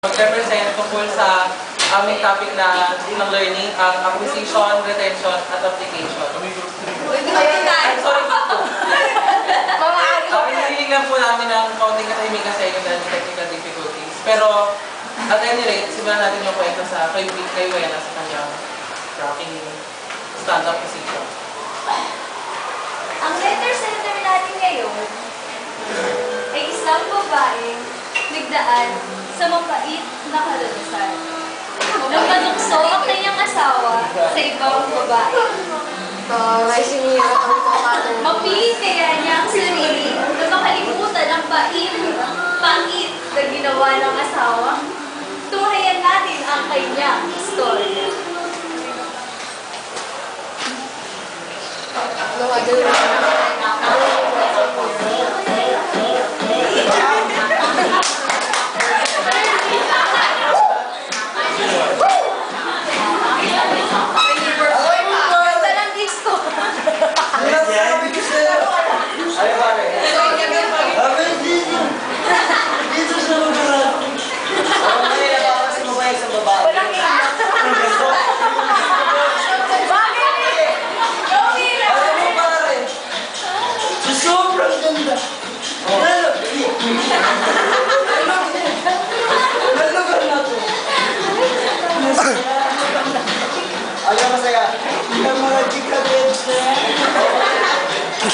Mag-represent tungkol sa aming topic na ng learning, ang acquisition, retention, at application. I'm sorry po. Hinihiling lang po namin ng konting katahimik kasi yung technical difficulties. Pero, at any rate, simulan natin yung kwento sa kay Wena sa kanyang tracking stand-up position. Ang letter center natin ngayon ay isang babaeng nagdaan sa mapait na karanasan. Nang manukso ang kanyang asawa sa ibang babae. Mapilit kaya niya ang sarili na makalimutan ang pangit na ginawa ng asawa. Tunghayan natin ang kanyang istorya.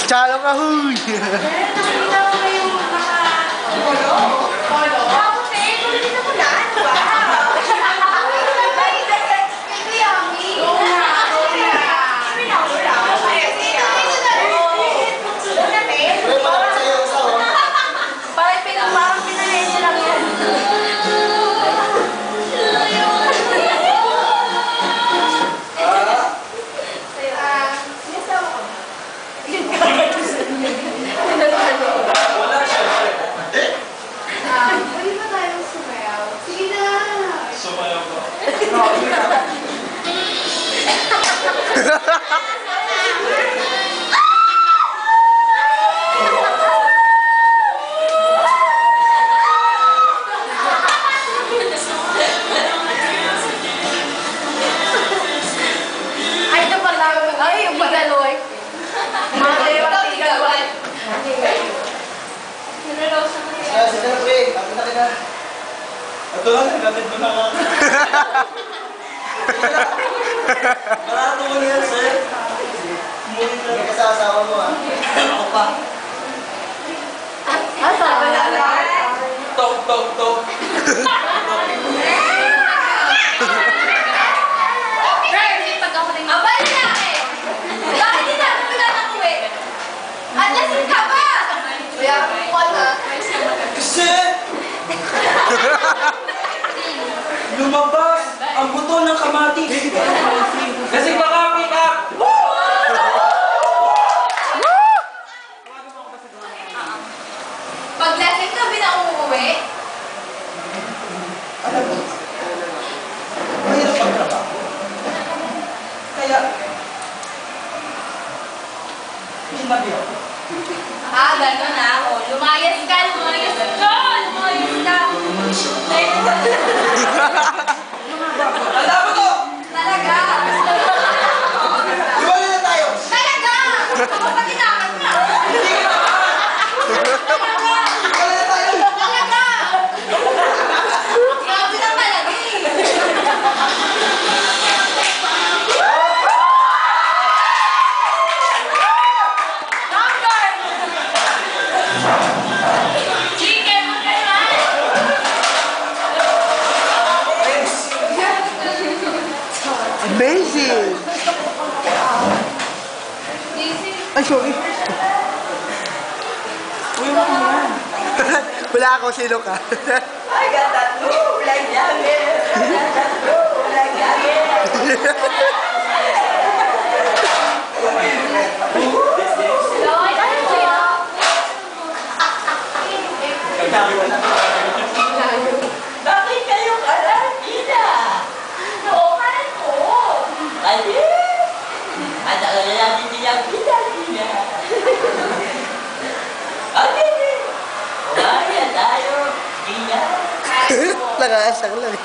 Chalo ka, huy! Ito lang, nagatid mo na nga. Barato mo na yan, sir. Hindi ka sa asawa mo, ha? Ako pa. Asawa na? Tok. Abay na eh! Bakit hindi natin pinanang uwi? At lasing ka ba? Kaya, wala. Kasi! Lumabas ang buto ng kamatis. Kasi baka pick up! Pag lasing ka, binauuwi? Alam mo, mahirap magtrabaho. Kaya, hinabi ako. Gano'n na ako. Lumayas ka! Tanda mo to! Talaga? Iwala na tayo! Talaga! Kapaginakan na! Talaga! Iwala na tayo! Talaga! Grabe na talaga eh! Chicken, magkailan! Amazing! Ay, sorry. Wala ako, sino ka? I got that move like Jagger. Like Jagger. Bakit kayo kalakina? Nookan ko! Ay, ada ka na natin nilang pinagina. Ay, kaya tayo. Ina. Binabasa ko lang eh.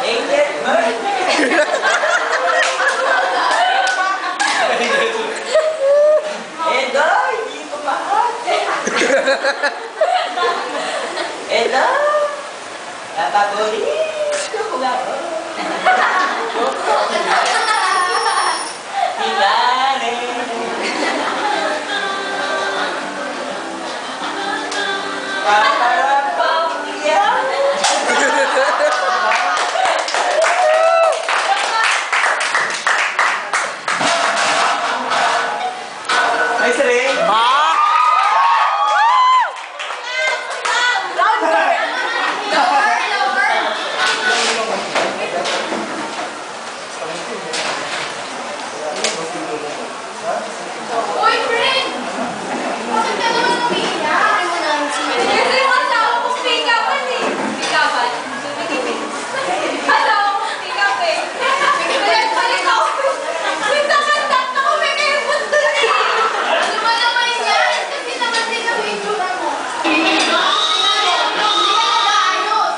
Angel bird. Hello, hindi ko mahal. Hello. Paborito ko nga. Tingare. Paparapang yan. Nice ring. Uy, friend! Bakit ka naman umiiyak? Kasi yung asawa ko pick-upan eh. Pick-upan? Asawa ko pick-up eh. Balik ako. Nagtakantak ako, may airpod doon eh. Ano ba naman yan? Kasi naman din ang itsura mo. Hindi ka nag-aayos.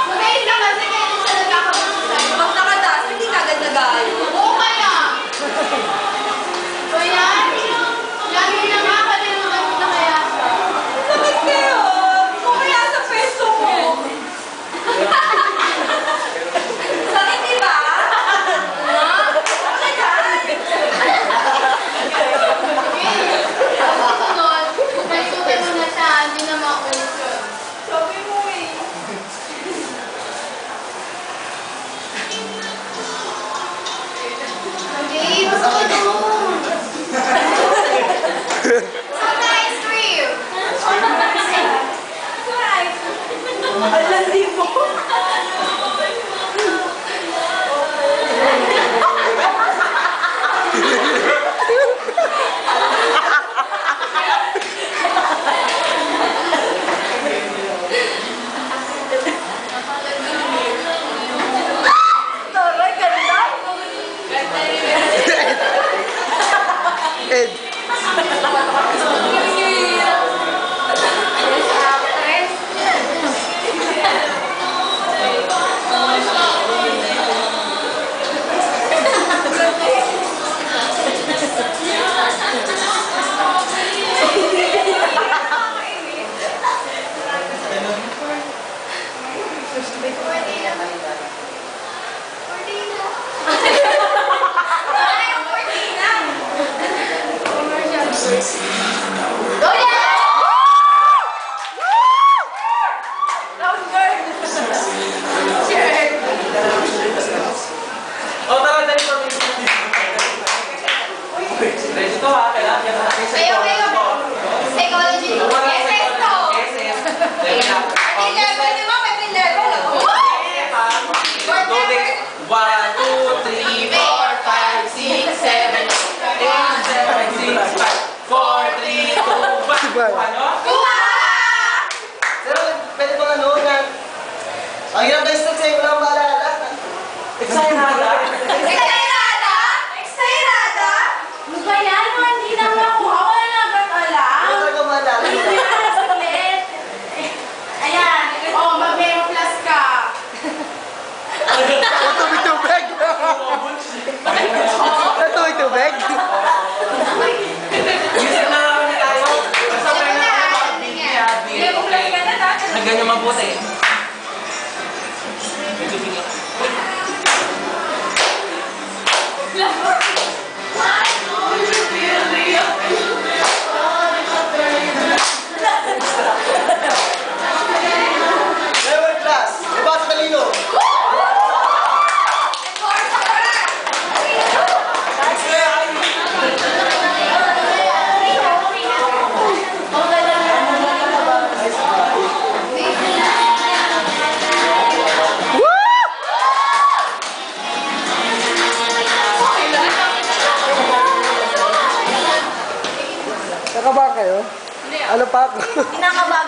Magayon ka kasi kaya nung sa nagkakabuso sa'yo. Pag nakataas, hindi ka agad nag-aayos. Oo kaya. So yan, lagi na nga kalimutan mo na kaya siya. Sakit kayo! Kung kaya sa peso mo. Sakit diba? Ha? Bakit yan? Susunod, nagsubi mo na siya, hindi na makulit. Sabi mo eh. Okay, susunod. Some ice cream. Alam di mo. Taray, ganda. Ed. O, tara tayo for me. Ready to ha? Kailangan yan natin sa Psychology. SS to. SS. Level up. May level, di ba? May level. Go next. 1, 2, 3, 4, 5, 6, 7, 8, 7, 6, 5, 4, 3, 2, 1. Ano? Pero pwede bang ano na... Ang hirap na stock sa'yo, wala akong maalala. Excited na? Excited? Ano ba yan? Hindi na makuha. Wala na agad alam. Wala talaga maalala. Saglit. Ayan. Oh, mag-mero plus ka. Tubig-tubig. Tubig-tubig. Music na namin tayo. Kasabay na namin mga beat. Mero plus ka na dati. Ang ganyan mabuti. Medyo bigyan. Level class. Iba sa talino. Nakabahan kayo? Ano pa ako? Kinakabahan.